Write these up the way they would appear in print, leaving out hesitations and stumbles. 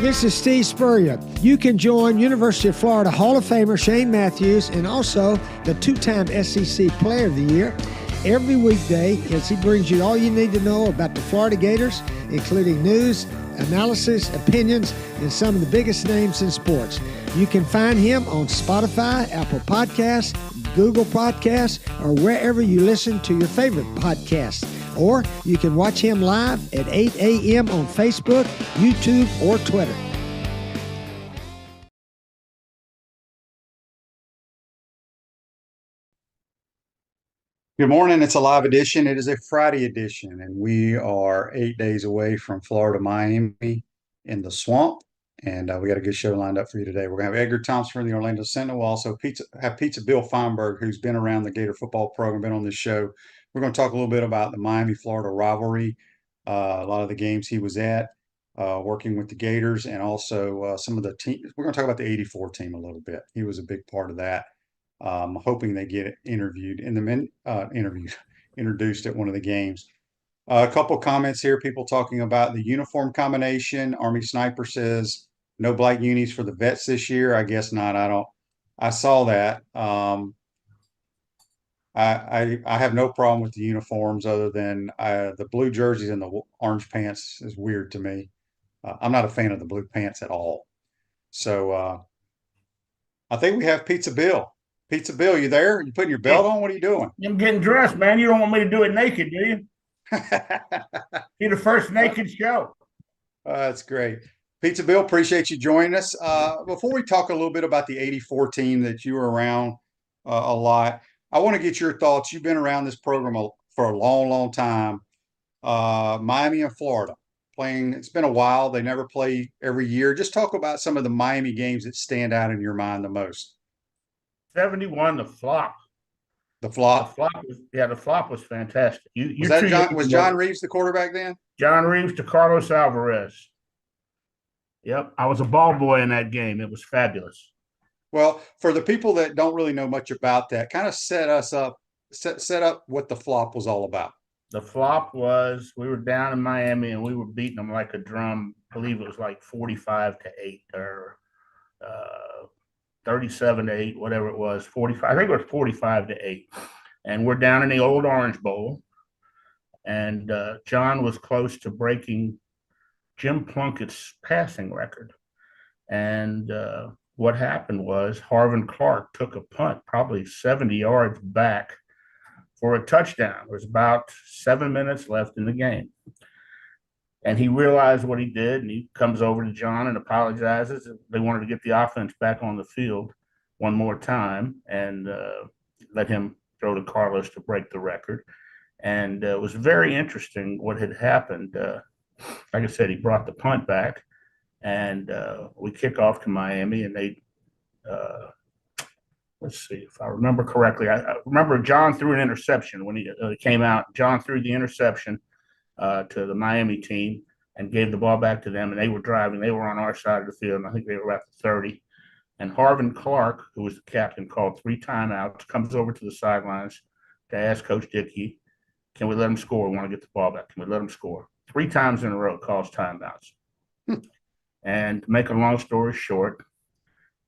this is Steve Spurrier. You can join University of Florida Hall of Famer Shane Matthews and also the two-time SEC Player of the Year every weekday as he brings you all you need to know about the Florida Gators, including news, analysis, opinions, and some of the biggest names in sports. You can find him on Spotify, Apple Podcasts, Google Podcasts, or wherever you listen to your favorite podcasts. Or you can watch him live at 8 a.m. on Facebook, YouTube, or Twitter. Good morning. It's a live edition. It is a Friday edition, and we are 8 days away from Florida, Miami in the swamp. And we got a good show lined up for you today. We're going to have Edgar Thompson from the Orlando Sentinel. We'll also have Pizza Bill Feinberg, who's been around the Gator football program, been on this show. We're going to talk a little bit about the Miami-Florida rivalry, a lot of the games he was at, working with the Gators, and also some of the teams. We're going to talk about the 84 team a little bit. He was a big part of that. Hoping they get introduced at one of the games. A couple comments here. People talking about the uniform combination. Army Sniper says no black unis for the vets this year. I guess not. I saw that. I have no problem with the uniforms other than the blue jerseys and the orange pants is weird to me. I'm not a fan of the blue pants at all. So I think we have Pizza Bill. Pizza Bill, you there? You putting your belt on? What are you doing? I'm getting dressed, man. You don't want me to do it naked, do you? Be the first naked show. That's great. Pizza Bill, appreciate you joining us. Before we talk a little bit about the 84 team that you were around a lot, I want to get your thoughts. You've been around this program for a long, long time. Miami and Florida playing. It's been a while. They never play every year. Just talk about some of the Miami games that stand out in your mind the most. 71, the flop. The flop? The flop was fantastic. Was John Reeves the quarterback then? John Reeves to Carlos Alvarez. Yep, I was a ball boy in that game. It was fabulous. Well, for the people that don't really know much about that, kind of set up what the flop was all about. The flop was we were down in Miami and we were beating them like a drum. I believe it was like 45-8 or 37-8, whatever it was, 45. I think it was 45-8. And we're down in the old Orange Bowl. And John was close to breaking Jim Plunkett's passing record. And what happened was Harvin Clark took a punt, probably 70 yards back for a touchdown. There was about 7 minutes left in the game. And he realized what he did, and he comes over to John and apologizes. They wanted to get the offense back on the field one more time and let him throw to Carlos to break the record. And it was very interesting what had happened. Like I said, he brought the punt back, and we kick off to Miami, and they let's see if I remember correctly. I remember John threw an interception when he came out. John threw the interception to the Miami team and gave the ball back to them, and they were driving. They were on our side of the field, and I think they were at the 30. And Harvin Clark, who was the captain, called 3 timeouts, comes over to the sidelines to ask Coach Dickey, can we let him score? We want to get the ball back. Can we let him score? 3 times in a row calls timeouts. And to make a long story short,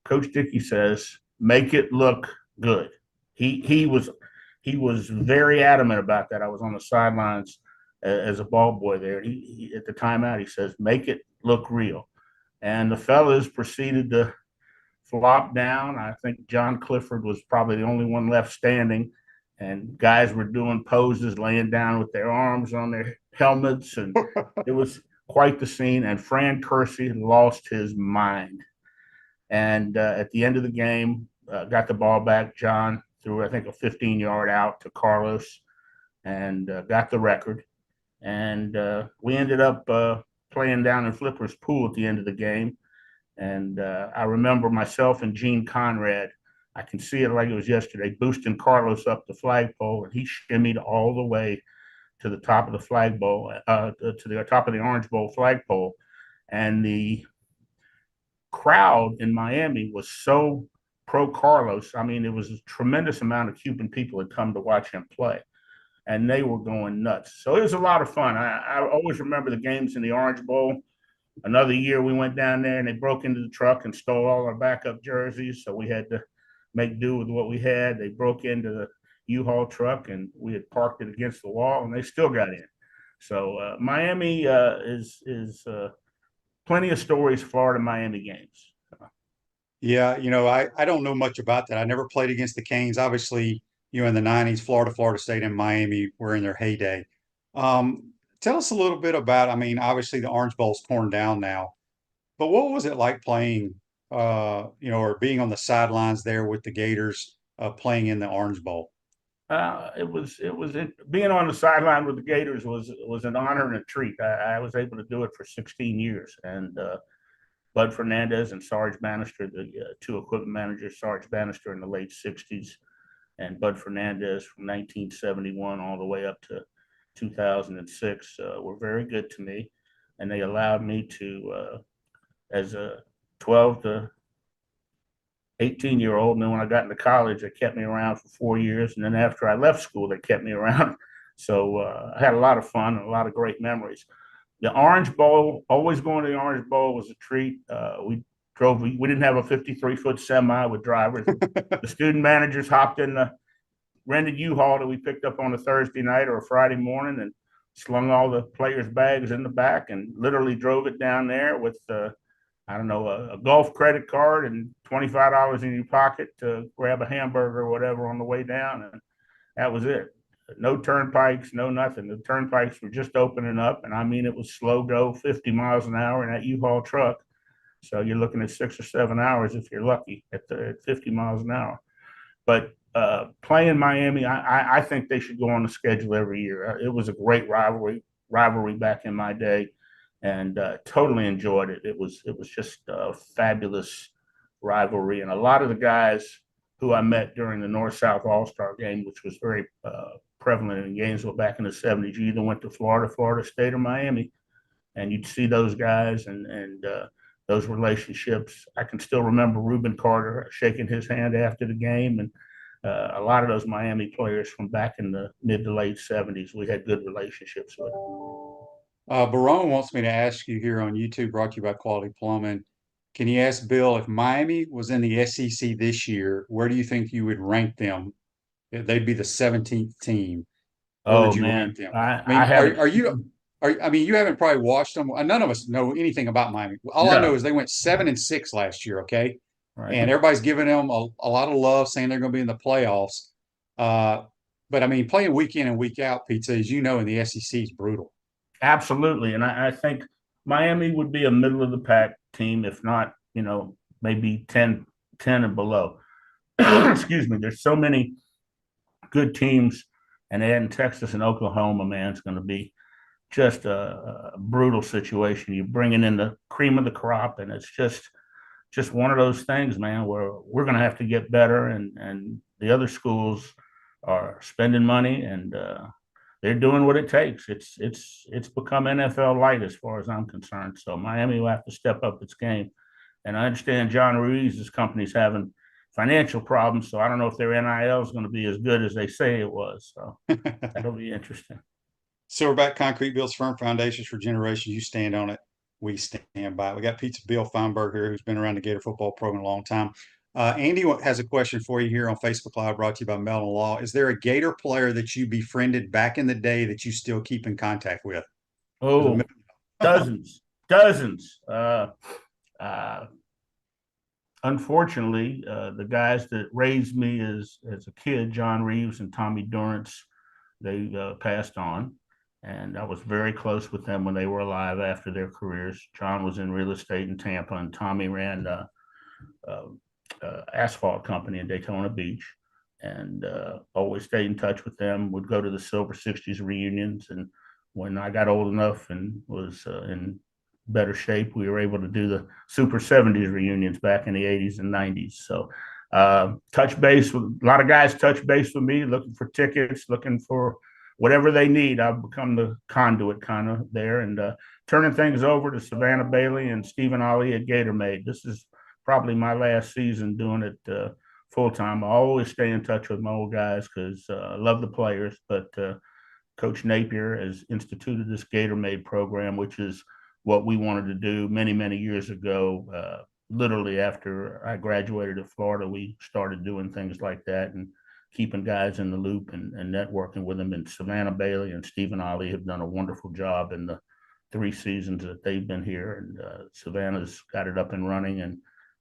Coach Dickey says, make it look good. He was very adamant about that. I was on the sidelines as a ball boy there. He at the timeout, he says, make it look real. And the fellas proceeded to flop down. I think John Clifford was probably the only one left standing. And guys were doing poses, laying down with their arms on their helmets. And it was quite the scene. And Fran Kersey lost his mind. And at the end of the game, got the ball back. John threw, I think, a 15-yard out to Carlos and got the record. And we ended up playing down in Flipper's Pool at the end of the game. And I remember myself and Gene Conrad, I can see it like it was yesterday, boosting Carlos up the flagpole, and he shimmied all the way to the top of the flagpole, to the top of the Orange Bowl flagpole. And the crowd in Miami was so pro Carlos. I mean, it was a tremendous amount of Cuban people had come to watch him play, and they were going nuts. So it was a lot of fun. I always remember the games in the Orange Bowl another year we went down there and they broke into the truck and stole all our backup jerseys. So we had to make do with what we had. They broke into the U-Haul truck and we had parked it against the wall and they still got in. So Miami is plenty of stories, Florida Miami games. Yeah, I don't know much about that. I never played against the Canes. Obviously, in the 90s, Florida State and Miami were in their heyday. Tell us a little bit about, obviously the Orange Bowl's torn down now, but what was it like playing, or being on the sidelines there with the Gators, playing in the Orange Bowl? Being on the sideline with the Gators was an honor and a treat. I was able to do it for 16 years, and Bud Fernandez and Sarge Bannister, the two equipment managers, Sarge Bannister in the late 60s, and Bud Fernandez from 1971 all the way up to 2006, were very good to me, and they allowed me to, as a 12 to 18-year-old, and then when I got into college, they kept me around for 4 years, and then after I left school, they kept me around. So I had a lot of fun and a lot of great memories. The Orange Bowl, always going to the Orange Bowl was a treat. We didn't have a 53-foot semi with drivers. The student managers hopped in the rented U-Haul that we picked up on a Thursday night or a Friday morning and slung all the players' bags in the back and literally drove it down there with a golf credit card and $25 in your pocket to grab a hamburger or whatever on the way down. And that was it. No turnpikes, no nothing. The turnpikes were just opening up. And it was slow go, 50 miles an hour in that U-Haul truck. So you're looking at 6 or 7 hours if you're lucky at 50 miles an hour. But playing Miami, I think they should go on the schedule every year. It was a great rivalry back in my day, and totally enjoyed it. It was just a fabulous rivalry, and a lot of the guys who I met during the North-South All-Star game, which was very prevalent in Gainesville back in the 70s, you either went to Florida State, or Miami, and you'd see those guys and those relationships. I can still remember Reuben Carter shaking his hand after the game, and a lot of those Miami players from back in the mid to late 70s, we had good relationships with. Barone wants me to ask you here on YouTube, brought to you by Quality Plumbing. Can you ask Bill, if Miami was in the SEC this year, where do you think you would rank them? They'd be the 17th team. Where would you rank them? You haven't probably watched them. None of us know anything about Miami. All I know is they went 7-6 last year. Okay. Right. And everybody's giving them a lot of love, saying they're going to be in the playoffs. But playing week in and week out, Pizza, as you know, in the SEC is brutal. Absolutely. And I think Miami would be a middle of the pack team, if not, maybe 10 and below. Excuse me. There's so many good teams, and adding Texas and Oklahoma, man, it's going to be just a brutal situation. You're bringing in the cream of the crop, and it's just one of those things, man, where we're going to have to get better, and the other schools are spending money, and they're doing what it takes. It's become NFL light as far as I'm concerned. So Miami will have to step up its game. And I understand John Ruiz's company's having financial problems, so I don't know if their NIL is going to be as good as they say it was. So that'll be interesting. Silverback Concrete builds firm foundations for generations. You stand on it. We stand by it. We got Pizza Bill Feinberg here, who's been around the Gator football program a long time. Andy has a question for you here on Facebook Live, brought to you by Mellon Law. Is there a Gator player that you befriended back in the day that you still keep in contact with? Oh, dozens. Unfortunately, the guys that raised me as a kid, John Reeves and Tommy Durrance, they passed on. And I was very close with them when they were alive after their careers. John was in real estate in Tampa, and Tommy ran asphalt company in Daytona Beach, and always stayed in touch with them. Would go to the Silver 60s reunions, and when I got old enough and was in better shape, we were able to do the Super 70s reunions back in the 80s and 90s. So touch base with a lot of guys. Touch base with me, looking for tickets, looking for whatever they need. I've become the conduit kind of there, and turning things over to Savannah Bailey and Stephen Ali at GatorMade. This is probably my last season doing it full time. I always stay in touch with my old guys because I love the players. But Coach Napier has instituted this GatorMade program, which is what we wanted to do many, many years ago. Literally after I graduated at Florida, we started doing things like that and keeping guys in the loop and networking with them. And Savannah Bailey and Stephen Ali have done a wonderful job in the 3 seasons that they've been here. And Savannah's got it up and running, and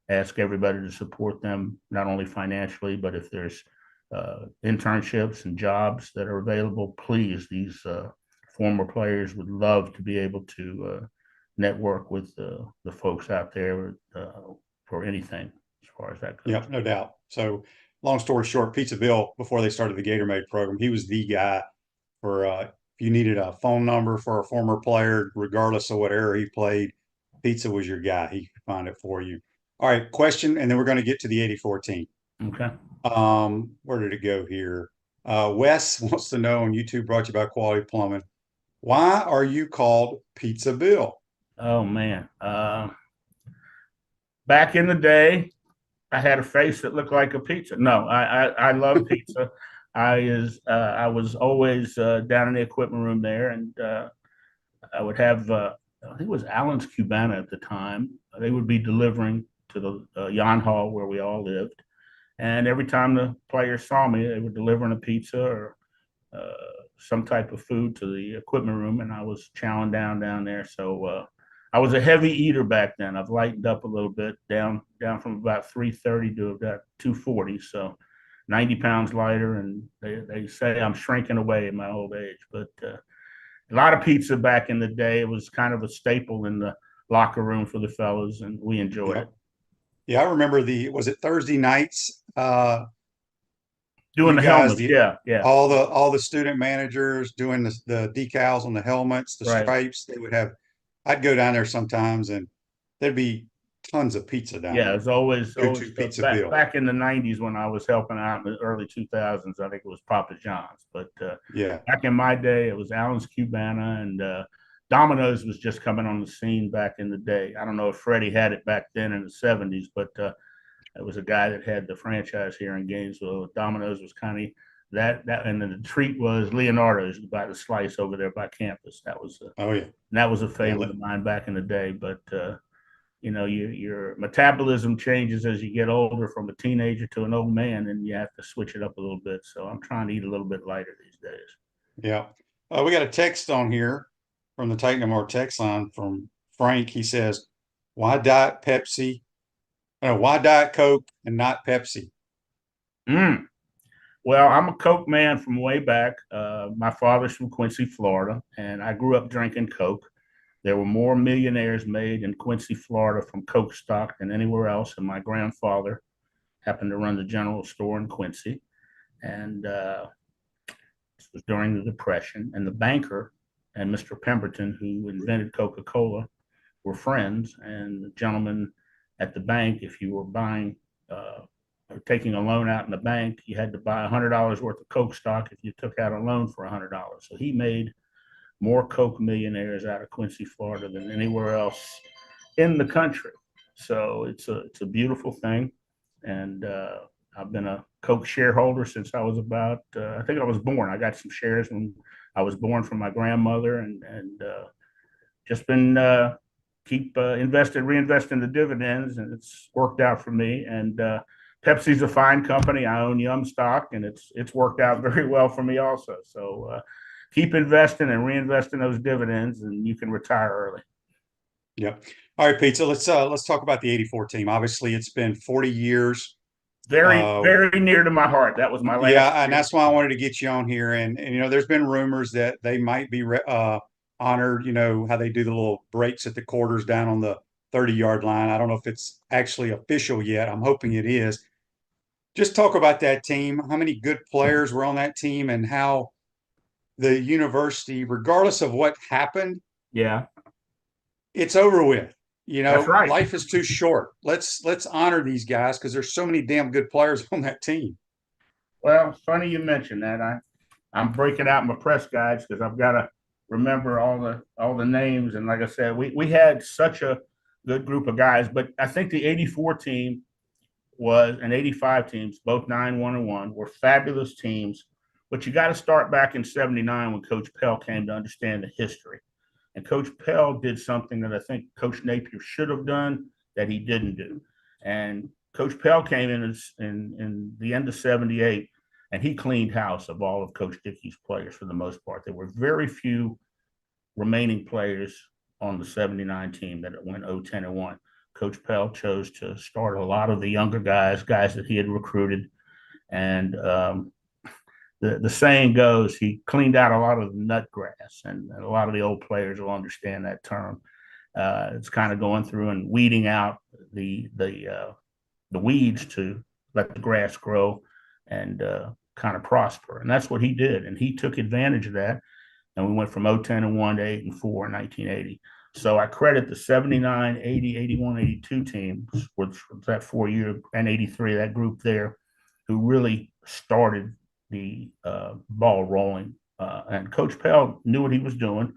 ask everybody to support them, not only financially, but if there's internships and jobs that are available, please, these former players would love to be able to network with the folks out there for anything as far as that goes. Yeah, no doubt. So long story short, Pizza Bill, before they started the Gator Made program, he was the guy for if you needed a phone number for a former player, regardless of what era he played, Pizza was your guy. He could find it for you. All right, question, and then we're going to get to the 84 team. Okay. Where did it go here? Wes wants to know on YouTube, brought to you by Quality Plumbing, why are you called Pizza Bill? Oh man. Back in the day, I had a face that looked like a pizza. No, I love pizza. I was always down in the equipment room there, and I would have I think it was Allen's Cubana at the time. They would be delivering to the Yon Hall where we all lived, and every time the players saw me, they were delivering a pizza or some type of food to the equipment room, and I was chowing down there. So I was a heavy eater back then. I've lightened up a little bit, down from about 330 to about 240. So 90 pounds lighter, and they say I'm shrinking away in my old age. But a lot of pizza back in the day. It was kind of a staple in the locker room for the fellas, and we enjoyed it. Yeah, I remember was it Thursday nights? Doing the helmets, yeah. All the student managers doing the decals on the helmets, the stripes. They would have. I'd go down there sometimes, and there'd be tons of pizza down there. Yeah, it's always Pizza Bill. Back in the 90s when I was helping out in the early 2000s, I think it was Papa John's. But back in my day, it was Allen's Cubana, and Domino's was just coming on the scene back in the day. I don't know if Freddie had it back then in the 70s, but it was a guy that had the franchise here in Gainesville. Domino's was kind of that, and then the treat was Leonardo's by the slice over there by campus. That was that was a favorite of mine back in the day. But your metabolism changes as you get older, from a teenager to an old man, and you have to switch it up a little bit. So I'm trying to eat a little bit lighter these days. Yeah, we got a text on here from the Titan More text line from Frank. He says, "Why Diet Pepsi? Why Diet Coke and not Pepsi?" Well, I'm a Coke man from way back. My father's from Quincy, Florida, and I grew up drinking Coke. There were more millionaires made in Quincy, Florida from Coke stock than anywhere else, and my grandfather happened to run the general store in Quincy. And this was during the Depression, and the banker and Mr. Pemberton, who invented Coca-Cola, were friends. And the gentleman at the bank, if you were buying or taking a loan out in the bank, you had to buy $100 worth of Coke stock if you took out a loan for $100. So he made more Coke millionaires out of Quincy, Florida than anywhere else in the country. So it's a beautiful thing. And I've been a Coke shareholder since I was about, I think I was born. I got some shares when I was born from my grandmother, and just been reinvesting the dividends, and it's worked out for me. And Pepsi's a fine company. I own Yum stock, and it's worked out very well for me also. So keep investing and reinvesting those dividends, and you can retire early. Yep. All right, Pizza. Let's talk about the '84 team. Obviously, it's been 40 years. Very near to my heart. That was my last. Yeah, and that's why I wanted to get you on here. And there's been rumors that they might be honored. How they do the little breaks at the quarters down on the 30-yard line. I don't know if it's actually official yet. I'm hoping it is. Just talk about that team. How many good players were on that team, and how the university, regardless of what happened, it's over with. That's right. Life is too short. Let's honor these guys, because there's so many damn good players on that team. Well, it's funny you mentioned that. I'm breaking out my press guides because I've got to remember all the names. And like I said, we had such a good group of guys. But I think the '84 team and '85 teams, both 9-1-1, were fabulous teams. But you got to start back in '79 when Coach Pell came to understand the history. And Coach Pell did something that I think Coach Napier should have done that he didn't do. And Coach Pell came in the end of '78, and he cleaned house of all of Coach Dickey's players for the most part. There were very few remaining players on the '79 team that went 0-10-1. Coach Pell chose to start a lot of the younger guys that he had recruited. And the saying goes, he cleaned out a lot of the nut grass, and a lot of the old players will understand that term. It's kind of going through and weeding out the weeds to let the grass grow and kind of prosper. And that's what he did. And he took advantage of that. And we went from 0-10-1 to 8-4 in 1980. So I credit the 79, 80, 81, 82 teams, which was that 4-year, and 83, that group there, who really started the ball rolling. And Coach Pell knew what he was doing.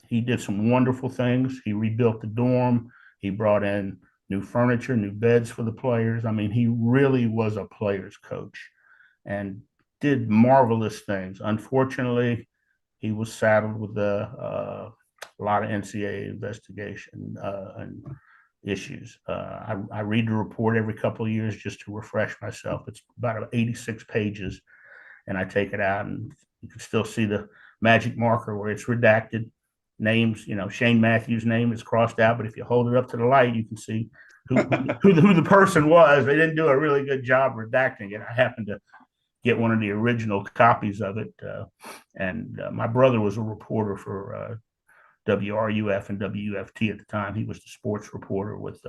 He did some wonderful things. He rebuilt the dorm. He brought in new furniture, new beds for the players. I mean, he really was a player's coach and did marvelous things. Unfortunately, he was saddled with a lot of NCAA investigation and issues. I read the report every couple of years just to refresh myself. It's about 86 pages, and I take it out, and you can still see the magic marker where it's redacted. Names, Shane Matthews' name is crossed out, but if you hold it up to the light, you can see who the person was. They didn't do a really good job redacting it. I happened to get one of the original copies of it, and my brother was a reporter for WRUF and WFT at the time. He was the sports reporter with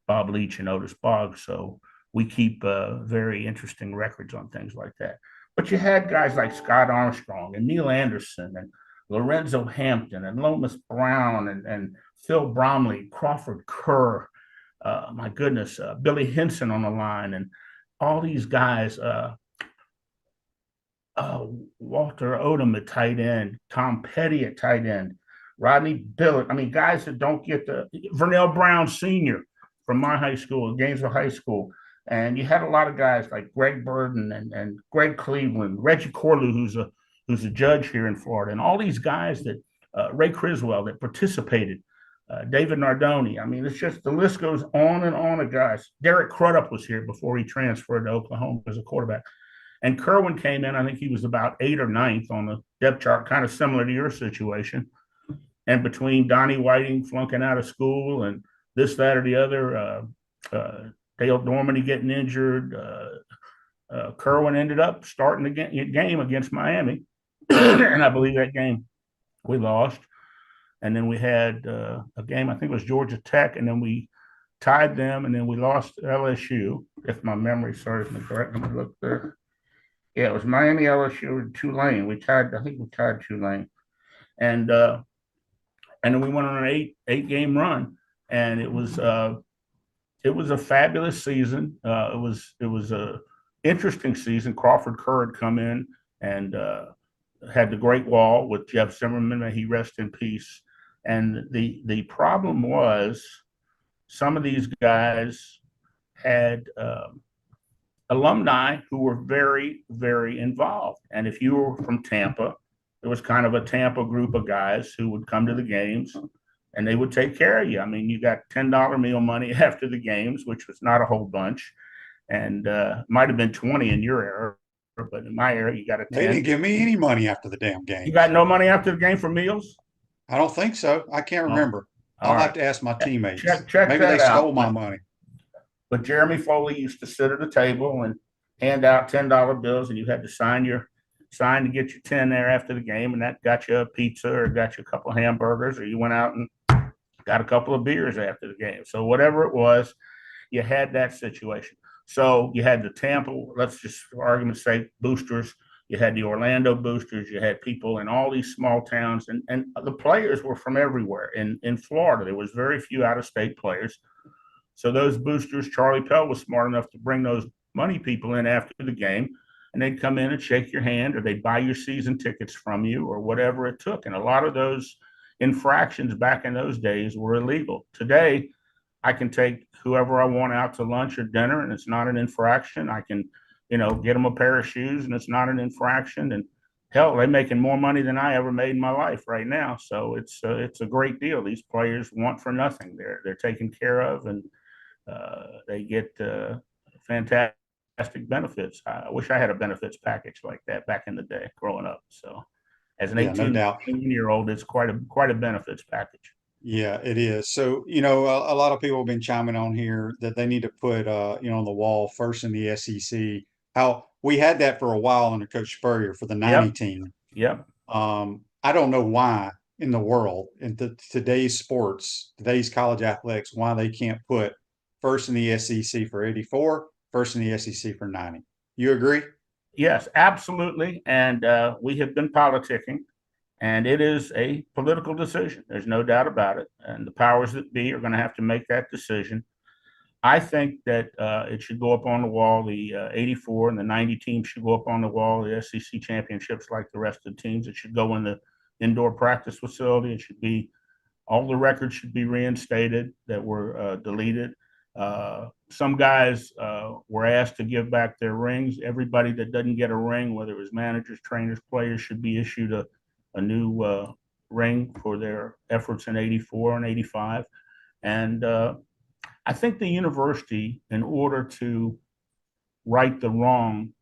Bob Leach and Otis Boggs. So we keep very interesting records on things like that. But you had guys like Scott Armstrong and Neil Anderson and Lorenzo Hampton and Lomas Brown and Phil Bromley, Crawford Kerr, my goodness, Billy Henson on the line, and all these guys, Walter Odom at tight end, Tom Petty at tight end, Rodney Billett. I mean, guys that don't get Vernell Brown Sr. from my high school, Gainesville High School. And you had a lot of guys like Greg Burden and Greg Cleveland, Reggie Corlew, who's a judge here in Florida, and all these guys that Ray Criswell that participated, David Nardoni. I mean, it's just the list goes on and on of guys. Derek Crudup was here before he transferred to Oklahoma as a quarterback. And Kerwin came in, I think he was about 8th or 9th on the depth chart, kind of similar to your situation. And between Donnie Whiting flunking out of school and this, that, or the other, Dale Dormany getting injured, Kerwin ended up starting the game against Miami. And I believe that game we lost. And then we had a game, I think it was Georgia Tech, and then we tied them, and then we lost LSU, if my memory serves me correct. Let me look there. Yeah, it was Miami, LSU, and Tulane. I think we tied Tulane. And then we went on an eight-game run, and it was a fabulous season. It was a interesting season. Crawford Kerr had come in and had the Great Wall with Jeff Zimmerman. May he rest in peace. And the problem was some of these guys had alumni who were very, very involved. And if you were from Tampa, it was kind of a Tampa group of guys who would come to the games and they would take care of you. I mean, you got $10 meal money after the games, which was not a whole bunch. And might have been 20 in your era, but in my era, you got a 10. They didn't give me any money after the damn game. You got no money after the game for meals? I don't think so. I can't remember. I'll have to ask my teammates. Check Maybe they stole my money. But Jeremy Foley used to sit at a table and hand out $10 bills, and you had to sign to get your 10 there after the game, and that got you a pizza or got you a couple of hamburgers, or you went out and got a couple of beers after the game. So whatever it was, you had that situation. So you had the Tampa, let's just for argument's sake, boosters. You had the Orlando boosters. You had people in all these small towns, and the players were from everywhere. In Florida, there was very few out-of-state players. So those boosters, Charlie Pell was smart enough to bring those money people in after the game, and they'd come in and shake your hand, or they'd buy your season tickets from you, or whatever it took. And a lot of those infractions back in those days were illegal. Today, I can take whoever I want out to lunch or dinner, and it's not an infraction. I can, get them a pair of shoes, and it's not an infraction. And hell, they're making more money than I ever made in my life right now. So it's a great deal. These players want for nothing. They're taken care of, and they get fantastic benefits. I wish I had a benefits package like that back in the day growing up. So as an Yeah, no 18, doubt. 19-year-old, it's quite a benefits package. Yeah, it is. So, a lot of people have been chiming on here that they need to put, on the wall first in the SEC. How we had that for a while under Coach Spurrier for the 90 Yep. team. Yep. I don't know why in the world, in today's sports, today's college athletics, why they can't put first in the SEC for 84, first in the SEC for 90. You agree? Yes, absolutely. And we have been politicking, and it is a political decision. There's no doubt about it. And the powers that be are going to have to make that decision. I think that it should go up on the wall. The 84 and the 90 teams should go up on the wall. The SEC championships, like the rest of the teams, it should go in the indoor practice facility. It should be all the records should be reinstated that were deleted. Some guys were asked to give back their rings. Everybody that doesn't get a ring, whether it was managers, trainers, players, should be issued a new ring for their efforts in 84 and 85. And I think the university, in order to right the wrong,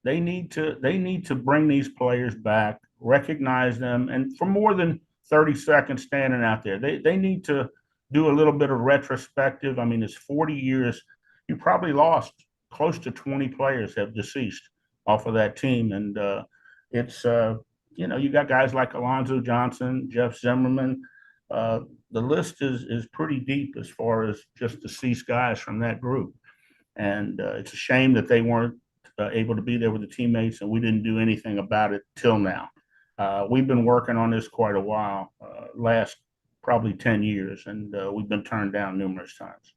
they need to bring these players back, recognize them, and for more than 30 seconds standing out there, they need to do a little bit of retrospective. I mean, it's 40 years. You probably lost close to 20 players have deceased off of that team, and it's you got guys like Alonzo Johnson, Jeff Zimmerman. The list is pretty deep as far as just deceased guys from that group, and it's a shame that they weren't able to be there with the teammates, and we didn't do anything about it till now. We've been working on this quite a while, last probably 10 years, and we've been turned down numerous times.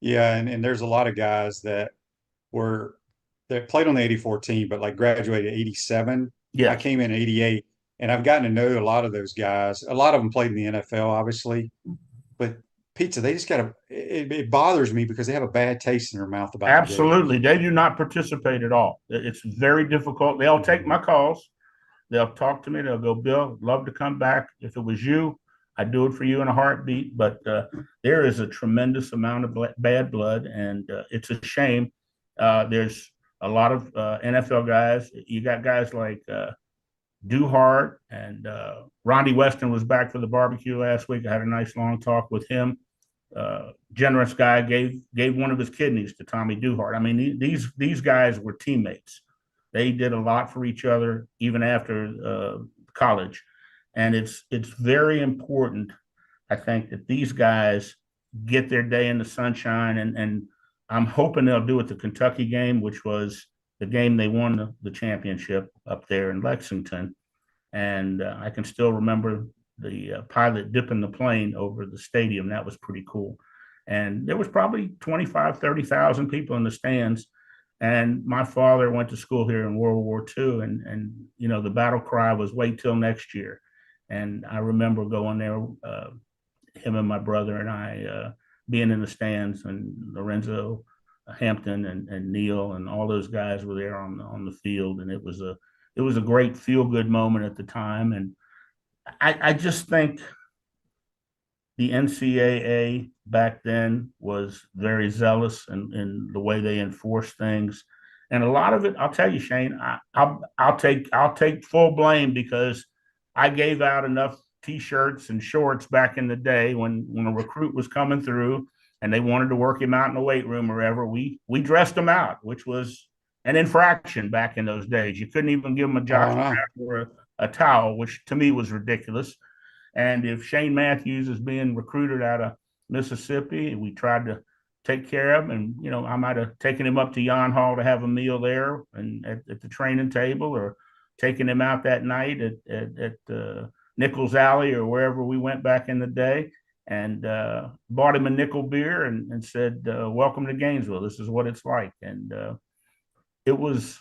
Yeah, and there's a lot of guys that played on the 84 team, but like graduated 87. Yeah. I came in 88, and I've gotten to know a lot of those guys. A lot of them played in the NFL, obviously, but Pizza, they just it bothers me because they have a bad taste in their mouth about Absolutely. They do not participate at all. It's very difficult. They'll take my calls. They'll talk to me. They'll go, Bill, love to come back. If it was you, I'd do it for you in a heartbeat. But there is a tremendous amount of bad blood, and it's a shame. There's a lot of NFL guys. You got guys like Duhart, and Rondy Weston was back for the barbecue last week. I had a nice long talk with him. Generous guy, gave one of his kidneys to Tommy Duhart. I mean, these guys were teammates. They did a lot for each other even after college, and it's very important, I think, that these guys get their day in the sunshine, and I'm hoping they'll do it the Kentucky game, which was the game they won the championship up there in Lexington. And I can still remember the pilot dipping the plane over the stadium. That was pretty cool. And there was probably 25, 30,000 people in the stands. And my father went to school here in World War II. And the battle cry was wait till next year. And I remember going there, him and my brother and I being in the stands, and Lorenzo Hampton and Neil and all those guys were there on the field. And it was a great feel-good moment at the time. And I just think the NCAA back then was very zealous in the way they enforced things. And a lot of it, I'll tell you, Shane, I'll take full blame, because I gave out enough T-shirts and shorts back in the day when a recruit was coming through and they wanted to work him out in the weight room or wherever. We dressed him out, which was an infraction back in those days. You couldn't even give him a jock strap or a towel, which to me was ridiculous. And if Shane Matthews is being recruited out of Mississippi, we tried to take care of him. And, I might have taken him up to Yon Hall to have a meal there and at the training table, or taking him out that night at Nichols Alley or wherever we went back in the day, and bought him a nickel beer and said, welcome to Gainesville. This is what it's like. And it was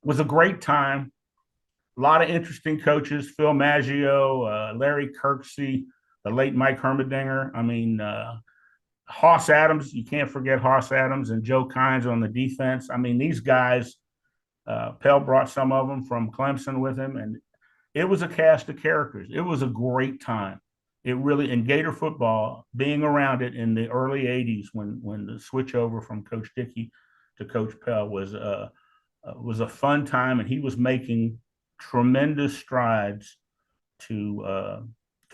a great time. A lot of interesting coaches, Phil Maggio, Larry Kirksey, the late Mike Hermedinger. I mean, Hoss Adams, you can't forget Hoss Adams, and Joe Kynes on the defense. I mean, these guys Pell brought some of them from Clemson with him, and it was a cast of characters. It was a great time. It really, in Gator football, being around it in the early 80s when the switch over from Coach Dickey to Coach Pell was a fun time, and he was making tremendous strides to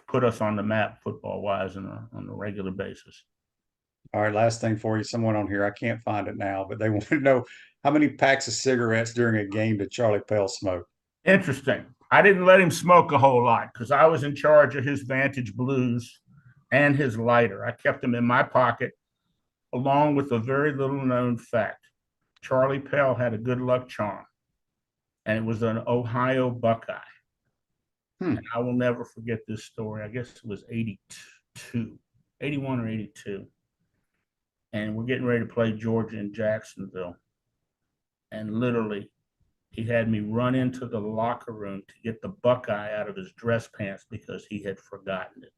put us on the map football-wise on a regular basis. All right, last thing for you. Someone on here, I can't find it now, but they want to know how many packs of cigarettes during a game did Charlie Pell smoke? Interesting. I didn't let him smoke a whole lot because I was in charge of his Vantage Blues and his lighter. I kept them in my pocket, along with a very little known fact. Charlie Pell had a good luck charm, and it was an Ohio Buckeye. And I will never forget this story. I guess it was 81 or 82. And we're getting ready to play Georgia in Jacksonville. And literally, he had me run into the locker room to get the Buckeye out of his dress pants because he had forgotten it.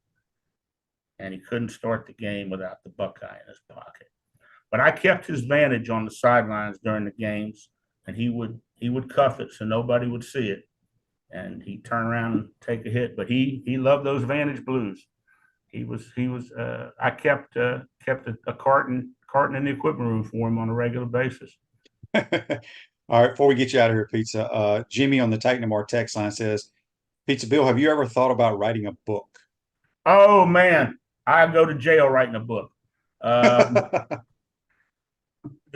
And he couldn't start the game without the Buckeye in his pocket. But I kept his Vantage on the sidelines during the games, and he would cuff it so nobody would see it. And he'd turn around and take a hit. But he loved those Vantage Blues. I kept a carton in the equipment room for him on a regular basis. All right, before we get you out of here, Pizza, Jimmy on the Titan MR text line says, Pizza Bill, have you ever thought about writing a book? Oh, man, I go to jail writing a book. The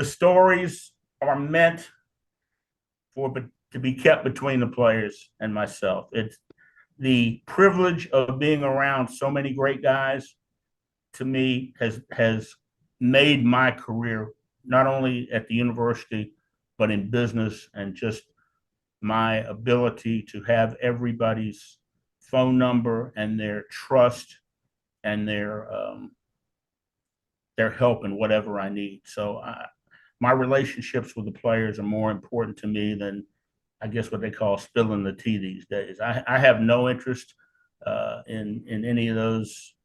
stories are meant to be kept between the players and myself. It's the privilege of being around so many great guys, to me, has made my career, not only at the university, but in business, and just my ability to have everybody's phone number and their trust and their help in whatever I need. So my relationships with the players are more important to me than, I guess, what they call spilling the tea these days. I have no interest in any of those.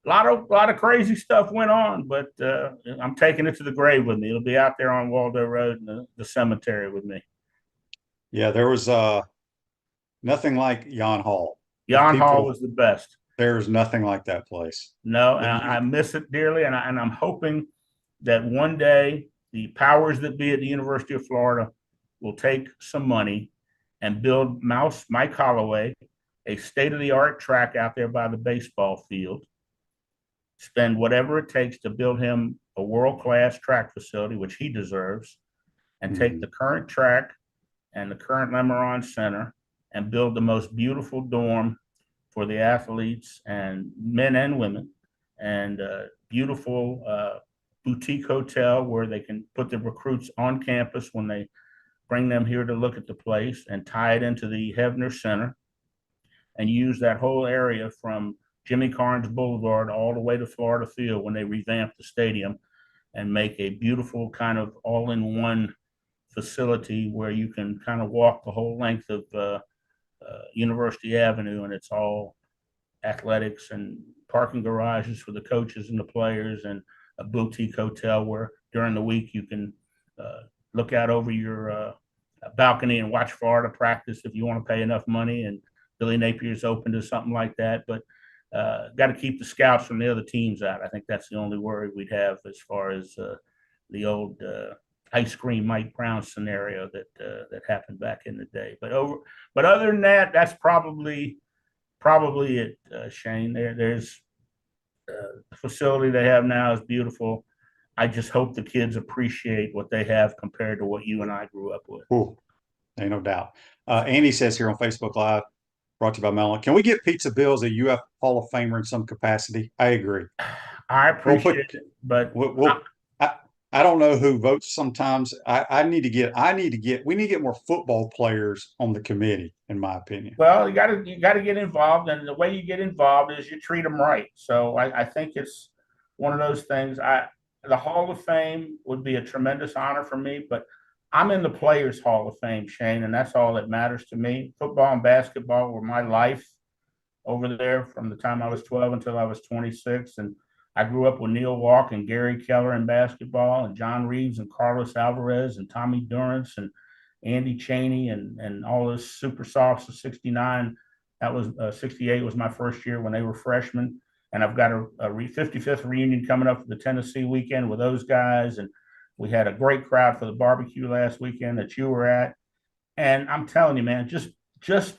A lot of crazy stuff went on, but I'm taking it to the grave with me. It'll be out there on Waldo Road in the cemetery with me. Yeah, there was nothing like Jan Hall. Jan Hall was the best. There's nothing like that place. No, and I miss it dearly, and I'm hoping that one day the powers that be at the University of Florida will take some money and build Mike Holloway a state-of-the-art track out there by the baseball field, spend whatever it takes to build him a world-class track facility, which he deserves, and take the current track and the current Lemeron Center and build the most beautiful dorm for the athletes and men and women, and a beautiful boutique hotel where they can put the recruits on campus when they bring them here to look at the place, and tie it into the Hebner Center and use that whole area from Jimmy Carnes Boulevard all the way to Florida Field when they revamp the stadium, and make a beautiful kind of all-in-one facility where you can kind of walk the whole length of University Avenue, and it's all athletics and parking garages for the coaches and the players, and a boutique hotel where during the week you can look out over your balcony and watch Florida practice if you want to pay enough money. And Billy Napier's open to something like that, but got to keep the scouts from the other teams out. I think that's the only worry we'd have as far as the old ice cream Mike Brown scenario that happened back in the day. But other than that, that's probably it, Shane. There's the facility they have now is beautiful. I just hope the kids appreciate what they have compared to what you and I grew up with. Ooh, ain't no doubt. Andy says here on Facebook Live, brought to you by Mellon, can we get Pizza Bill as a UF Hall of Famer in some capacity? I agree. I appreciate it, but I don't know who votes sometimes. We need to get more football players on the committee, in my opinion. Well, you got to get involved, and the way you get involved is you treat them right. So I think it's one of those things. The Hall of Fame would be a tremendous honor for me, but I'm in the Players Hall of Fame, Shane, and that's all that matters to me. Football and basketball were my life over there from the time I was 12 until I was 26, and I grew up with Neil Walk and Gary Keller in basketball, and John Reeves and Carlos Alvarez and Tommy Durrance and Andy Chaney and all those super softs of 69. That was 68 was my first year when they were freshmen. And I've got a 55th reunion coming up for the Tennessee weekend with those guys. And we had a great crowd for the barbecue last weekend that you were at. And I'm telling you, man, just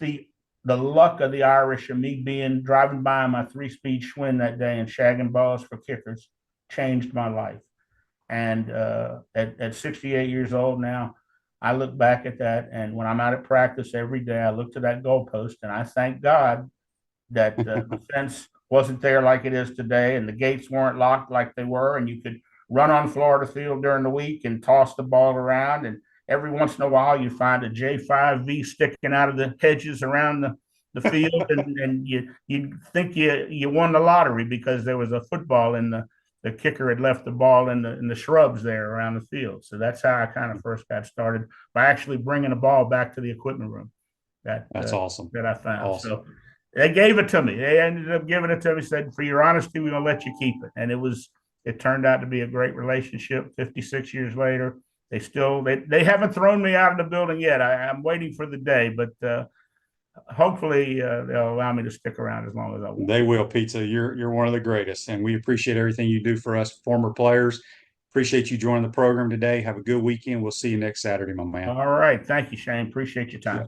the luck of the Irish and me driving by my 3-speed Schwinn that day and shagging balls for kickers changed my life. And at 68 years old now, I look back at that, and when I'm out at practice every day, I look to that goalpost, and I thank God that the fence wasn't there like it is today, and the gates weren't locked like they were, and you could run on Florida Field during the week and toss the ball around, and every once in a while you find a J5V sticking out of the hedges around the field, and you think you won the lottery because there was a football in the kicker had left the ball in the shrubs there around the field. So that's how I kind of first got started, by actually bringing a ball back to the equipment room. That's awesome. That I found. Awesome. So they gave it to me. They ended up giving it to me, said, for your honesty, we're going to let you keep it. And it turned out to be a great relationship 56 years later. They haven't thrown me out of the building yet. I'm waiting for the day, but hopefully they'll allow me to stick around as long as I want. They will, Pizza. You're one of the greatest, and we appreciate everything you do for us former players. Appreciate you joining the program today. Have a good weekend. We'll see you next Saturday, my man. All right. Thank you, Shane. Appreciate your time. Yeah.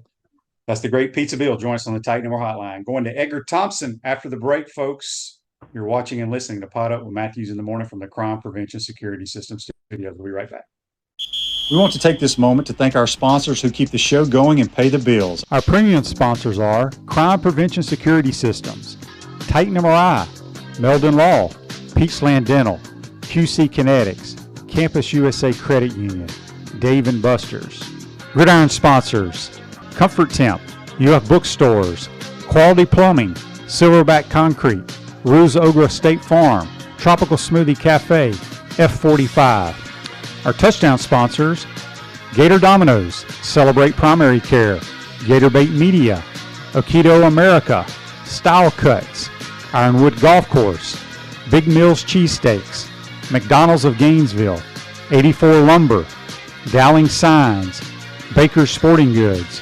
That's the great Pizza Bill. Join us on the Tight Number Hotline. Going to Edgar Thompson after the break, folks. You're watching and listening to PodUp with Matthews in the Morning from the Crime Prevention Security System Studios. We'll be right back. We want to take this moment to thank our sponsors who keep the show going and pay the bills. Our premium sponsors are Crime Prevention Security Systems, Titan MRI, Meldon Law, Peachland Dental, QC Kinetics, Campus USA Credit Union, Dave & Buster's. Gridiron sponsors, Comfort Temp, UF Bookstores, Quality Plumbing, Silverback Concrete, Ruse Ogra State Farm, Tropical Smoothie Cafe, F45. Our touchdown sponsors, Gator Dominoes, Celebrate Primary Care, Gator Bait Media, Aikido America, Style Cuts, Ironwood Golf Course, Big Mills Cheesesteaks, McDonald's of Gainesville, 84 Lumber, Dowling Signs, Baker's Sporting Goods,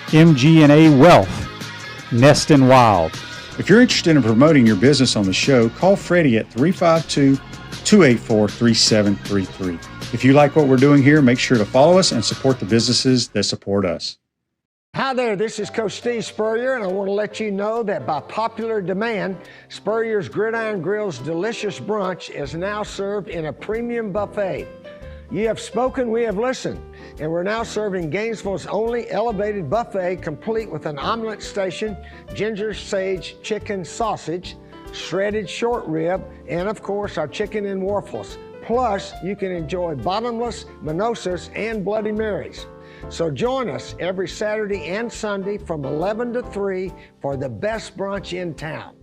MG&A Wealth, Nest and Wild. If you're interested in promoting your business on the show, call Freddie at 352-284-3733. If you like what we're doing here, make sure to follow us and support the businesses that support us. Hi there, this is Coach Steve Spurrier, and I want to let you know that by popular demand, Spurrier's Gridiron Grill's delicious brunch is now served in a premium buffet. You have spoken, we have listened, and we're now serving Gainesville's only elevated buffet, complete with an omelet station, ginger sage chicken sausage, shredded short rib, and of course our chicken and waffles. Plus, you can enjoy bottomless mimosas and Bloody Marys. So join us every Saturday and Sunday from 11 to 3 for the best brunch in town.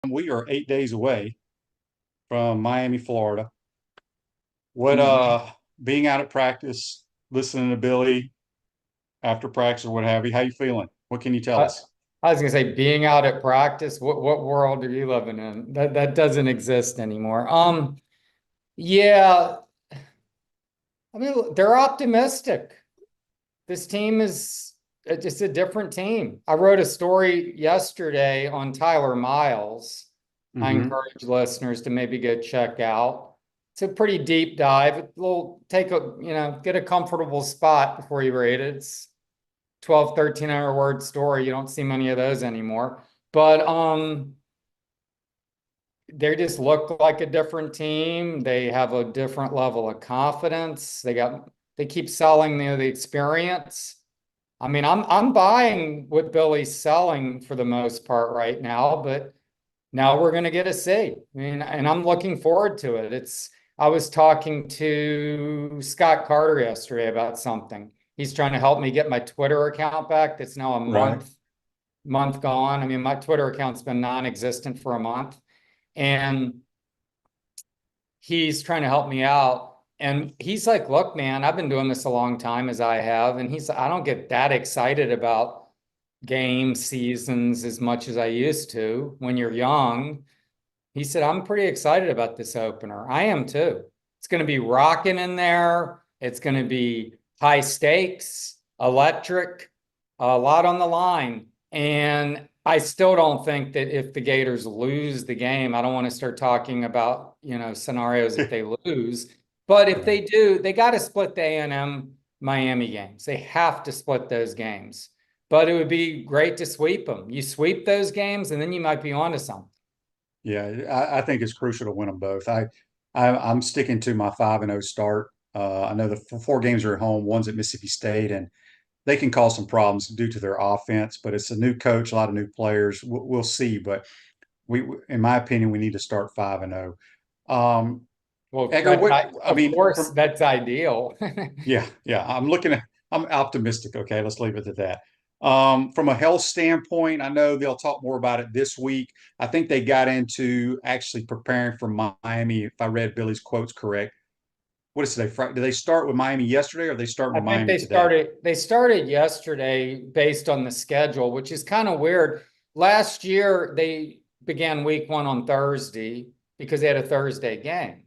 We are 8 days away from Miami, Florida. What being out at practice, listening to Billy after practice or what have you, how you feeling? What can you tell us? I was gonna say, being out at practice, what world are you living in? That doesn't exist anymore. Yeah, I mean, they're optimistic. This team is just a different team. I wrote a story yesterday on Tyler Miles. I encourage listeners to maybe go check out. It's a pretty deep dive. Take a, get a comfortable spot before you read it. It's 12, 1,300 word story. You don't see many of those anymore. But they just look like a different team. They have a different level of confidence. They keep selling the experience. I mean, I'm buying what Billy's selling for the most part right now, but now we're going to get a see. I mean, and I'm looking forward to it. I was talking to Scott Carter yesterday about something. He's trying to help me get my Twitter account back. That's now a month gone. I mean, my Twitter account's been non-existent for a month, and he's trying to help me out. And he's like, look, man, I've been doing this a long time as I have. And I don't get that excited about game seasons as much as I used to when you're young. He said, I'm pretty excited about this opener. I am too. It's going to be rocking in there. It's going to be high stakes, electric, a lot on the line. And I still don't think that if the Gators lose the game, I don't want to start talking about, scenarios if they lose. But if they do, they got to split the A&M Miami games. They have to split those games. But it would be great to sweep them. You sweep those games, and then you might be onto something. Yeah, I think it's crucial to win them both. I'm sticking to my 5-0 start. I know the 4 games are at home, one's at Mississippi State, and they can cause some problems due to their offense. But it's a new coach, a lot of new players. We'll see. But in my opinion, we need to start 5-0. Well, Edgar, of course, that's ideal. Yeah. I'm optimistic. Okay, let's leave it at that. From a health standpoint, I know they'll talk more about it this week. I think they got into actually preparing for Miami, if I read Billy's quotes correct. What is today? Did they start with Miami yesterday, or they start with Miami today? They started yesterday based on the schedule, which is kind of weird. Last year, they began week 1 on Thursday because they had a Thursday game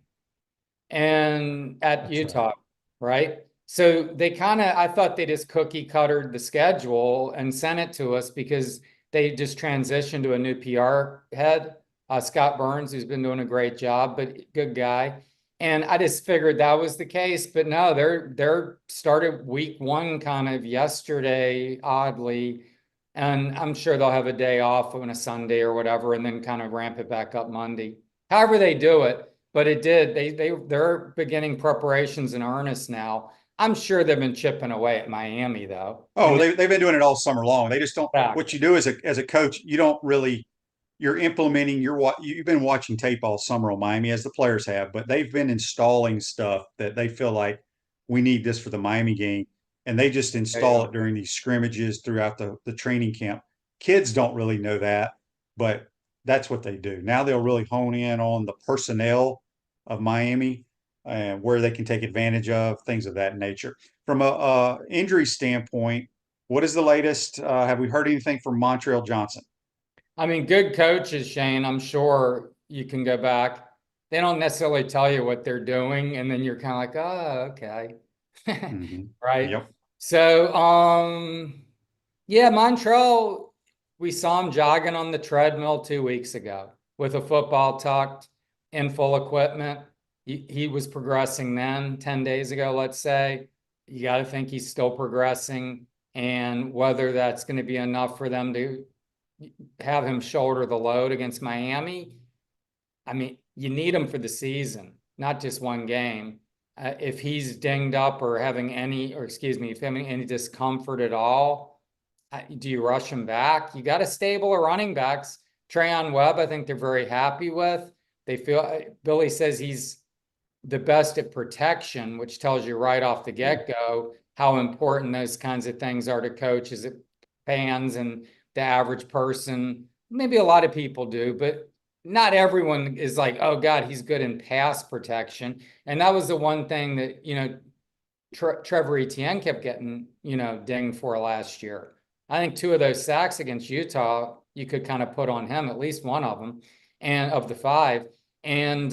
and at Utah, right? So I thought they just cookie cuttered the schedule and sent it to us because they just transitioned to a new PR head, Scott Burns, who's been doing a great job, but good guy. And I just figured that was the case, but no, they're started week 1 kind of yesterday, oddly. And I'm sure they'll have a day off on a Sunday or whatever, and then kind of ramp it back up Monday. However they do it, but it did. They're beginning preparations in earnest now. I'm sure they've been chipping away at Miami, though. Oh, they've been doing it all summer long. They just don't. What you do as a coach, you don't really. You're implementing you've been watching tape all summer on Miami, as the players have, but they've been installing stuff that they feel like we need this for the Miami game, and they just install it during these scrimmages throughout the training camp. Kids don't really know that, but that's what they do. Now they'll really hone in on the personnel of Miami and where they can take advantage of things of that nature. From a injury standpoint, what is the latest? Have we heard anything from Montreal Johnson? I mean, good coaches, Shane, I'm sure you can go back. They don't necessarily tell you what they're doing, and then you're kind of like, oh, okay. Right? Yep. So, yeah, Montreal, we saw him jogging on the treadmill 2 weeks ago with a football tucked in full equipment. He was progressing then, 10 days ago, let's say. You got to think he's still progressing, and whether that's going to be enough for them to have him shoulder the load against Miami. I mean, you need him for the season, not just one game. If he's dinged up or having if having any discomfort at all, do you rush him back? You got a stable of running backs. Trayon Webb, I think they're very happy with. They feel Billy says he's the best at protection, which tells you right off the get-go how important those kinds of things are to coaches, fans, and the average person. Maybe a lot of people do, but not everyone is like, oh God, he's good in pass protection. And that was the one thing that, Trevor Etienne kept getting, dinged for last year. I think 2 of those sacks against Utah, you could kind of put on him, at least one of them, and of the 5. And,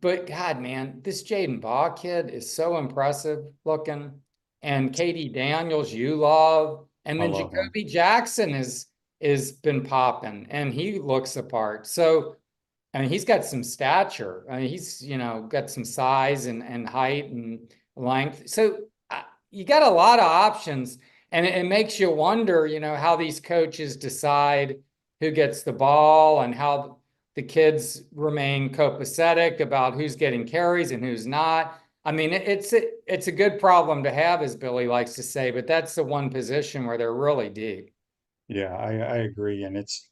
but God, man, this Jaden Baugh kid is so impressive looking. And Katie Daniels, you love. And then Jacoby Jackson is been popping, and he looks the part. So I mean, he's got some stature. I mean, he's, got some size and height and length. So you got a lot of options, and it makes you wonder, how these coaches decide who gets the ball and how the kids remain copacetic about who's getting carries and who's not. I mean, it's a good problem to have, as Billy likes to say, but that's the one position where they're really deep. Yeah, I agree. And it's,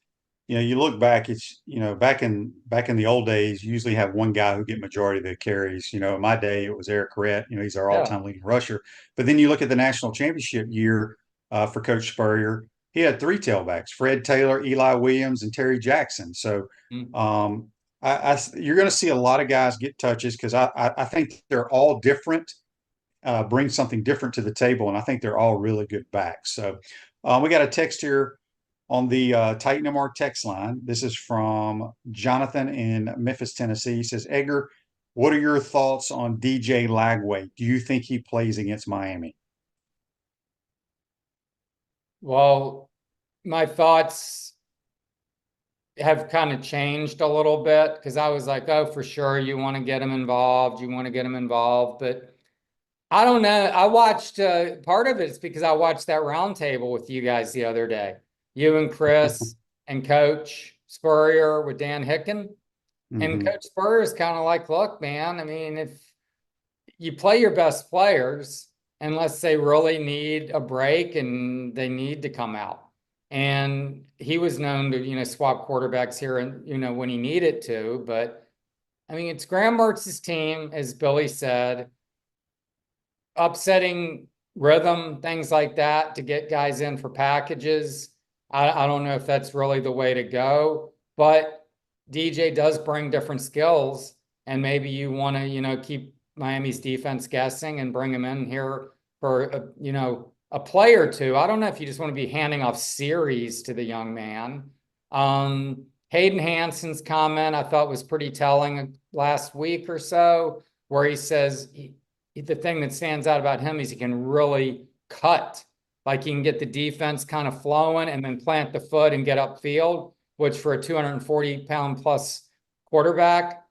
you look back, it's, back in the old days, you usually have one guy who get majority of the carries. In my day, it was Eric Corrett. He's our Yeah. all-time leading rusher. But then you look at the national championship year for Coach Spurrier, he had three tailbacks: Fred Taylor, Eli Williams, and Terry Jackson. So you're going to see a lot of guys get touches because I think they're all different, bring something different to the table, and I think they're all really good backs. So we got a text here on the Titan MR text line. This is from Jonathan in Memphis, Tennessee. He says, Edgar, what are your thoughts on DJ Lagway? Do you think he plays against Miami? Well, my thoughts have kind of changed a little bit because I was like, oh, for sure, you want to get him involved. You want to get him involved. But I don't know. I watched part of it is because I watched that roundtable with you guys the other day. You and Chris and Coach Spurrier with Dan Hicken. And Coach Spurrier is kind of like, look, man, I mean, if you play your best players, unless they really need a break and they need to come out. And he was known to, swap quarterbacks here and, when he needed to. But I mean, it's Graham Mertz's team, as Billy said, upsetting rhythm, things like that to get guys in for packages. I don't know if that's really the way to go, but DJ does bring different skills, and maybe you want to, keep Miami's defense guessing and bring him in here for a play or two. I don't know if you just want to be handing off series to the young man. Hayden Hanson's comment I thought was pretty telling last week or so, where he says the thing that stands out about him is he can really cut. Like he can get the defense kind of flowing and then plant the foot and get upfield, which for a 240-pound plus quarterback,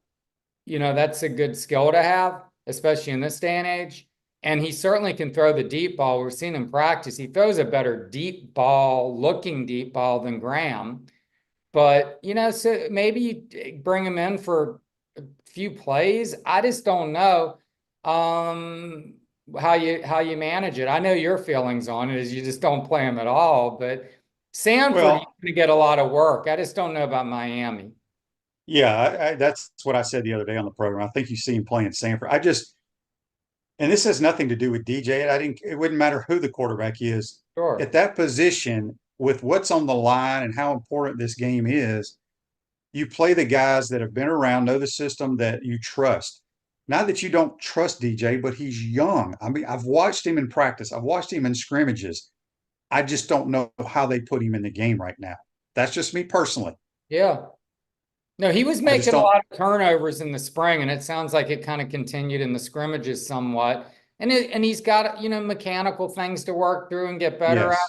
that's a good skill to have, especially in this day and age. And he certainly can throw the deep ball. We've seen him practice. He throws a better looking deep ball than Graham. But, so maybe you bring him in for a few plays. I just don't know how you manage it. I know your feelings on it is you just don't play him at all. But Sanford, you're going to get a lot of work. I just don't know about Miami. Yeah, that's what I said the other day on the program. I think you see him playing Sanford. And this has nothing to do with DJ. It wouldn't matter who the quarterback is. Sure. At that position, with what's on the line and how important this game is, you play the guys that have been around, know the system, that you trust. Not that you don't trust DJ, but he's young. I mean, I've watched him in practice. I've watched him in scrimmages. I just don't know how they put him in the game right now. That's just me personally. Yeah. No, he was making a lot of turnovers in the spring, and it sounds like it kind of continued in the scrimmages somewhat. And he's got, mechanical things to work through and get better at.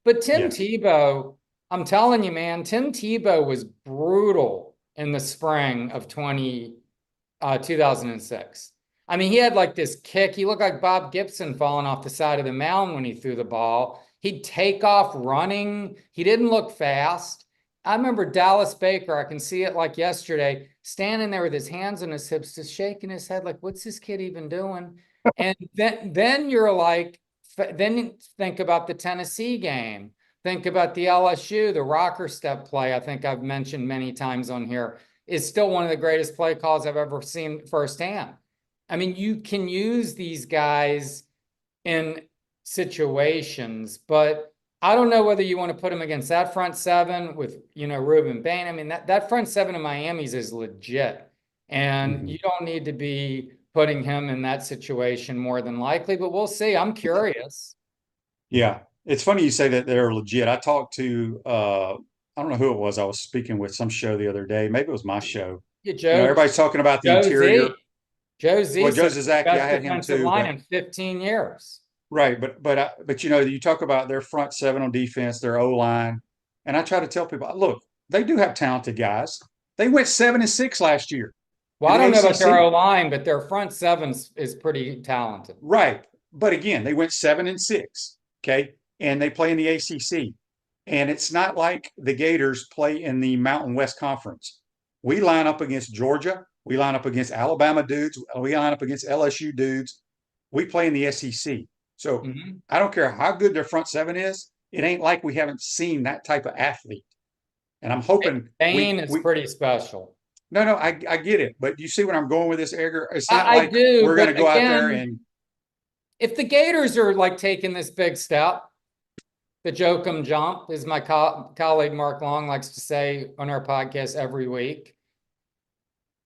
But Tim Tebow, I'm telling you, man, Tim Tebow was brutal in the spring of 2006. I mean, he had like this kick. He looked like Bob Gibson falling off the side of the mound when he threw the ball. He'd take off running. He didn't look fast. I remember Dallas Baker, I can see it like yesterday, standing there with his hands on his hips, just shaking his head like, what's this kid even doing? And then you're like, then think about the Tennessee game. Think about the LSU, the rocker step play, I think I've mentioned many times on here, is still one of the greatest play calls I've ever seen firsthand. I mean, you can use these guys in situations, but I don't know whether you want to put him against that front seven with, Ruben Bain. I mean, that front seven in Miami's is legit. And you don't need to be putting him in that situation more than likely, but we'll see. I'm curious. Yeah. It's funny you say that they're legit. I talked to, I don't know who it was. I was speaking with some show the other day. Maybe it was my show. Yeah, Joe, everybody's talking about the interior. Joe Z. Well, Joe Zizaki, I had him too. Line in 15 years. Right, but you talk about their front seven on defense, their O-line, and I try to tell people, look, they do have talented guys. They went 7-6 last year. Well, I in the don't know about ACC. their O-line, but their front seven is pretty talented. Right. But again, they went 7-6. Okay. And they play in the ACC. And it's not like the Gators play in the Mountain West Conference. We line up against Georgia. We line up against Alabama dudes. We line up against LSU dudes. We play in the SEC. So I don't care how good their front seven is. It ain't like we haven't seen that type of athlete. And I'm hoping Bain is pretty special. No, I get it. But you see what I'm going with this, Edgar? It's not I like do, we're going to but go out again, there and if the Gators are like taking this big step, the Jokum jump, as my colleague Mark Long likes to say on our podcast every week,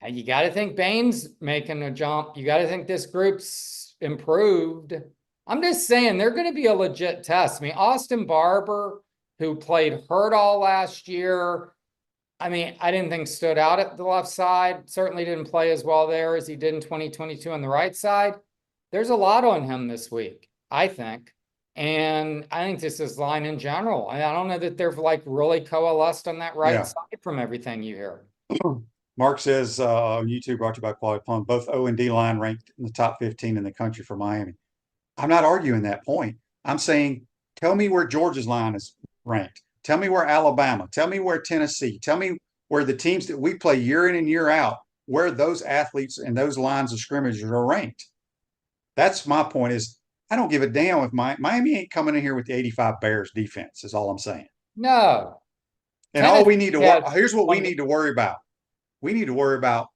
you got to think Bain's making a jump. You got to think this group's improved. I'm just saying they're going to be a legit test. I mean, Austin Barber, who played hurt all last year, I mean, I didn't think stood out at the left side. Certainly didn't play as well there as he did in 2022 on the right side. There's a lot on him this week, I think. And I think this is line in general. I don't know that they're like really coalesced on that right side from everything you hear. Mark says on YouTube, brought to you by Quality Plum, both O and D line ranked in the top 15 in the country for Miami. I'm not arguing that point. I'm saying, tell me where Georgia's line is ranked. Tell me where Alabama. Tell me where Tennessee. Tell me where the teams that we play year in and year out, where those athletes and those lines of scrimmage are ranked. That's my point is, I don't give a damn if Miami ain't coming in here with the 85 Bears defense is all I'm saying. No. And all we need to here's what we need to worry about. We need to worry about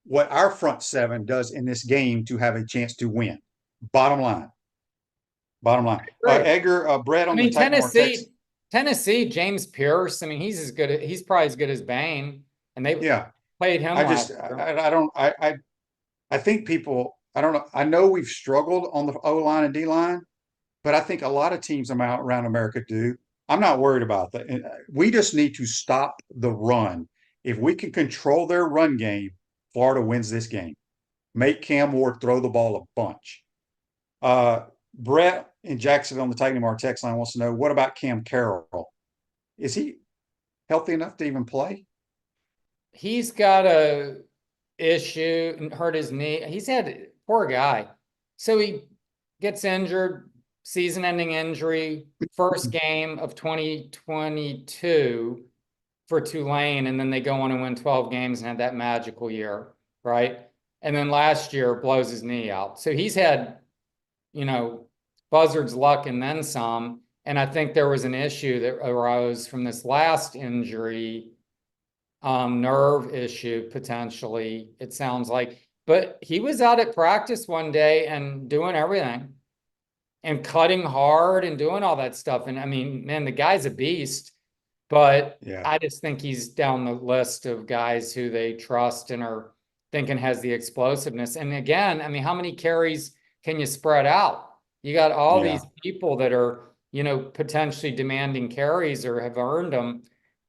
what our front seven does in this game to have a chance to win. Bottom line. Edgar, Brett on the Tennessee, James Pierce. I mean, he's probably as good as Bain, and they played him. I think people. I don't know. I know we've struggled on the O line and D line, but I think a lot of teams around America do. I'm not worried about that. We just need to stop the run. If we can control their run game, Florida wins this game. Make Cam Ward throw the ball a bunch. Brett in Jacksonville on the Titan Mar text line wants to know, what about Cam Carroll? Is he healthy enough to even play? He's got a issue and hurt his knee. He's had poor guy. So he gets injured, season-ending injury, first game of 2022 for Tulane, and then they go on and win 12 games and had that magical year, right? And then last year blows his knee out. So he's had, buzzard's luck and then some. And I think there was an issue that arose from this last injury, nerve issue, potentially, it sounds like. But he was out at practice one day and doing everything and cutting hard and doing all that stuff. And I mean, man, the guy's a beast, but I just think he's down the list of guys who they trust and are thinking has the explosiveness. And again, I mean, how many carries can you spread out? You got all these people that are, potentially demanding carries or have earned them.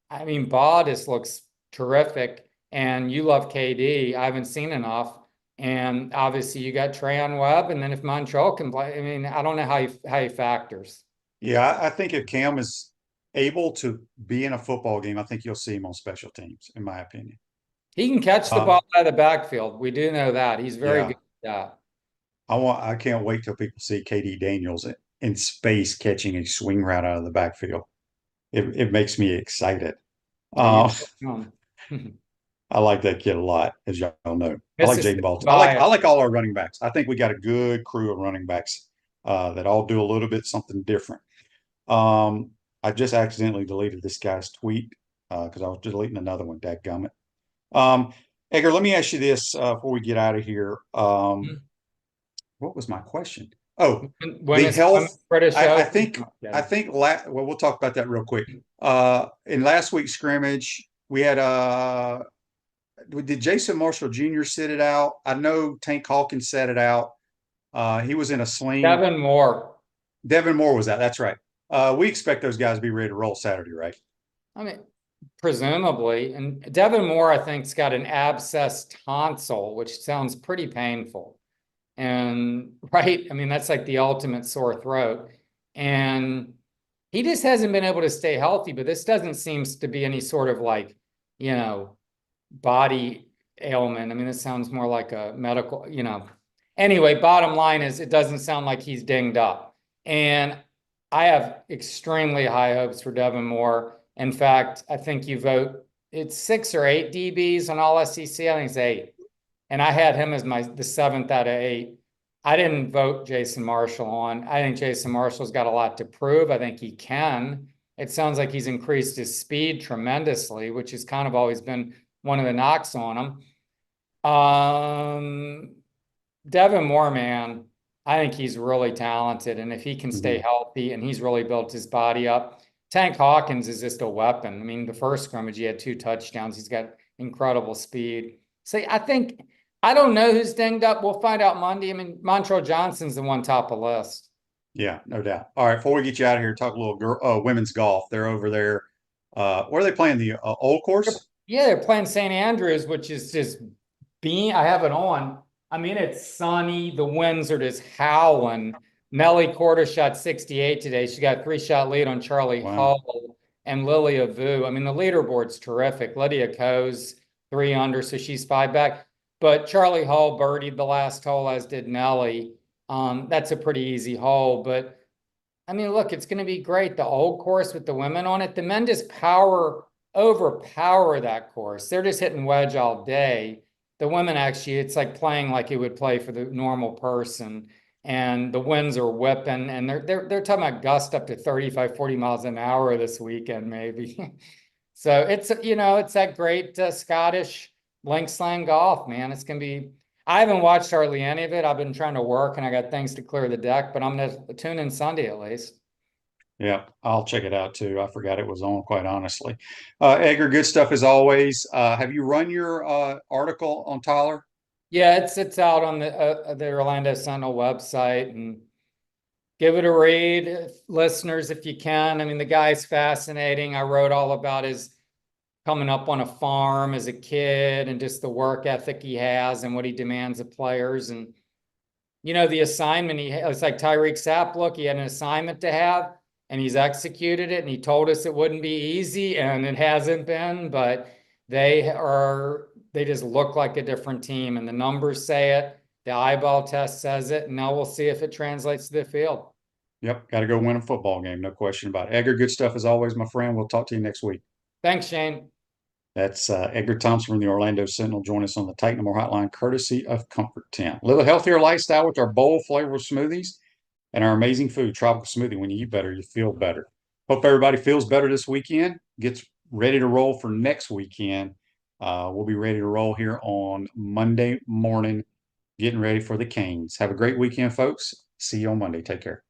I mean, Bautis looks terrific, and you love KD. I haven't seen enough. And obviously you got Trayon Webb, and then if Montreal can play, I mean, I don't know how he factors. Yeah, I think if Cam is able to be in a football game, I think you'll see him on special teams, in my opinion. He can catch the ball out of the backfield. We do know that. He's very good at that. I can't wait till people see KD Daniels in space catching a swing route out of the backfield. It makes me excited. I like that kid a lot, as y'all know. I like Jaden Baltimore. I like all our running backs. I think we got a good crew of running backs that all do a little bit something different. I just accidentally deleted this guy's tweet because I was deleting another one, dadgummit. Edgar, let me ask you this before we get out of here. What was my question? Oh, the health. I think, well, we'll talk about that real quick. In last week's scrimmage, we had did Jason Marshall Jr. sit it out? I know Tank Hawkins set it out. He was in a sling. Devin Moore was out. That's right. We expect those guys to be ready to roll Saturday, right? I mean, presumably. And Devin Moore, I think, has got an abscessed tonsil, which sounds pretty painful. And right, I mean, that's like the ultimate sore throat. And he just hasn't been able to stay healthy, but this doesn't seem to be any sort of like, body ailment. I mean, this sounds more like a medical, Anyway, bottom line is it doesn't sound like he's dinged up. And I have extremely high hopes for Devin Moore. In fact, I think it's 6 or 8 DBs on all SEC. I think it's 8. And I had him as the 7th out of 8. I didn't vote Jason Marshall on. I think Jason Marshall's got a lot to prove. I think he can. It sounds like he's increased his speed tremendously, which has kind of always been one of the knocks on him. Devin Moore, man, I think he's really talented. And if he can stay healthy and he's really built his body up, Tank Hawkins is just a weapon. I mean, the first scrimmage, he had 2 touchdowns. He's got incredible speed. So I don't know who's dinged up. We'll find out Monday. I mean, Montrell Johnson's the one top of the list. Yeah, no doubt. All right, before we get you out of here, talk a little women's golf. They're over there. Where are they playing? The old course? Yeah, they're playing St. Andrews, which is just I have it on. I mean, it's sunny. The winds are just howling. Nelly Corder shot 68 today. She got 3-shot lead on Charlie Hull and Lilia Vu. I mean, the leaderboard's terrific. Lydia Coe's 3 under, so she's 5 back. But Charlie Hull birdied the last hole, as did Nelly. That's a pretty easy hole. But, I mean, look, it's going to be great. The old course with the women on it. The men just overpower that course. They're just hitting wedge all day. The women actually, it's like playing like you would play for the normal person. And the winds are whipping. And they're talking about gusts up to 35, 40 miles an hour this weekend, maybe. So it's, it's that great Scottish Linksland golf, man. It's going to be, I haven't watched hardly any of it. I've been trying to work and I got things to clear the deck, but I'm going to tune in Sunday at least. Yeah, I'll check it out too. I forgot it was on, quite honestly. Edgar, good stuff as always. Have you run your article on Tyler? Yeah, it's out on the Orlando Sentinel website, and give it a read, listeners, if you can. I mean, the guy's fascinating. I wrote all about his coming up on a farm as a kid and just the work ethic he has and what he demands of players. And, the assignment it's like Tyreek Sapp, look, he had an assignment to have and he's executed it. And he told us it wouldn't be easy, and it hasn't been, but they just look like a different team, and the numbers say it. The eyeball test says it. And now we'll see if it translates to the field. Yep. Got to go win a football game. No question about it. Edgar, good stuff as always, my friend. We'll talk to you next week. Thanks, Shane. That's Edgar Thompson from the Orlando Sentinel. Join us on the Titan More Hotline, courtesy of Comfort 10. Live a healthier lifestyle with our bold, flavorful smoothies and our amazing food. Tropical smoothie. When you eat better, you feel better. Hope everybody feels better this weekend. Gets ready to roll for next weekend. We'll be ready to roll here on Monday morning, getting ready for the Canes. Have a great weekend, folks. See you on Monday. Take care.